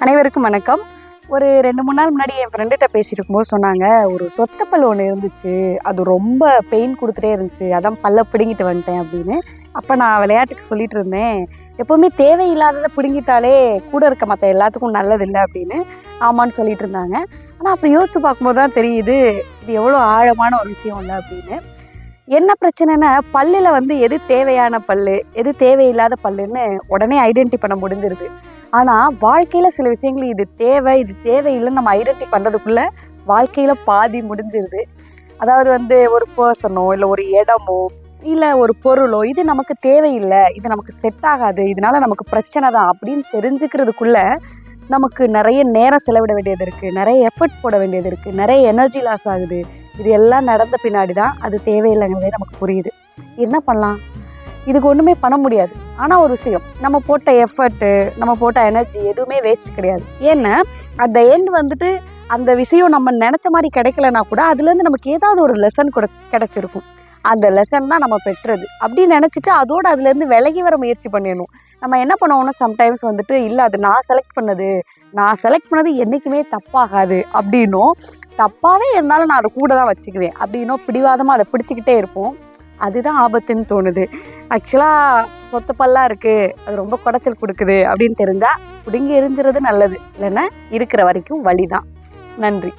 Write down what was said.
அனைவருக்கும் வணக்கம். ஒரு 2-3 நாள் முன்னாடி என் ஃப்ரெண்டுகிட்ட பேசிட்டு இருக்கும்போது சொன்னாங்க, ஒரு சொத்தப்பல் ஒன்று இருந்துச்சு, அது ரொம்ப பெயின் கொடுத்துட்டே இருந்துச்சு, அதான் பல்ல பிடுங்கிட்டு வந்துட்டேன் அப்படின்னு. அப்போ நான் விளையாட்டுக்கு சொல்லிட்டு இருந்தேன், எப்போவுமே தேவையில்லாததை பிடுங்கிட்டாலே கூட இருக்க மற்ற எல்லாத்துக்கும் நல்லதில்லை அப்படின்னு. ஆமான்னு சொல்லிட்டு இருந்தாங்க. ஆனால் அப்போ யோசிச்சு பார்க்கும்போது தான் தெரியுது, இது எவ்வளோ ஆழமான ஒரு விஷயம் இல்லை அப்படின்னு. என்ன பிரச்சனைனா, பல்லில் எது தேவையான பல்லு, எது தேவையில்லாத பல்லுன்னு உடனே ஐடென்டி பண்ண முடிஞ்சிருது. ஆனால் வாழ்க்கையில் சில விஷயங்கள் இது தேவை, இது தேவையில்லைன்னு நம்ம ஐடென்டி பண்ணுறதுக்குள்ளே வாழ்க்கையில் பாதி முடிஞ்சிருது. அதாவது ஒரு பர்சனோ இல்லை ஒரு இடமோ இல்லை ஒரு பொருளோ இது நமக்கு தேவையில்லை, இது நமக்கு செட் ஆகாது, இதனால நமக்கு பிரச்சனை தான் அப்படின்னு தெரிஞ்சுக்கிறதுக்குள்ளே நமக்கு நிறைய நேரம் செலவிட வேண்டியது இருக்குது, நிறைய எஃபர்ட் போட வேண்டியது இருக்குது, நிறைய எனர்ஜி லாஸ் ஆகுது. இது எல்லாம் நடந்த பின்னாடி தான் அது தேவையில்லைங்கிறதே நமக்கு புரியுது. என்ன பண்ணலாம்? இதுக்கு ஒன்றுமே பண்ண முடியாது. ஆனால் ஒரு விஷயம், நம்ம போட்ட எஃபர்ட்டு, நம்ம போட்ட எனர்ஜி எதுவுமே வேஸ்ட் கிடையாது. ஏன்னா அட் த எண்ட் அந்த விஷயம் நம்ம நினச்ச மாதிரி கிடைக்கலனா கூட அதுலேருந்து நமக்கு ஏதாவது ஒரு லெசன் கிடச்சிருக்கும். அந்த லெசன் தான் நம்ம பெற்றது அப்படின்னு நினச்சிட்டு அதோடு அதுலேருந்து விலகி வர முயற்சி பண்ணிடணும். நம்ம என்ன பண்ணுவோம்னா சம்டைம்ஸ் இல்லை அது நான் செலக்ட் பண்ணது என்றைக்குமே தப்பாகாது அப்படின்னும், தப்பாகவே இருந்தாலும் நான் அதை கூட தான் வச்சுக்குவேன் அப்படின்னும் பிடிவாதமாக அதை பிடிச்சிக்கிட்டே இருப்போம். அதுதான் ஆபத்துன்னு தோணுது. ஆக்சுவலாக சொத்து பல்லாக இருக்குது, அது ரொம்ப குடைச்சல் கொடுக்குது அப்படின்னு தெரிஞ்சால் பிடுங்கி எரிஞ்சிறது நல்லது. இல்லைன்னா இருக்கிற வரைக்கும் வழி தான். நன்றி.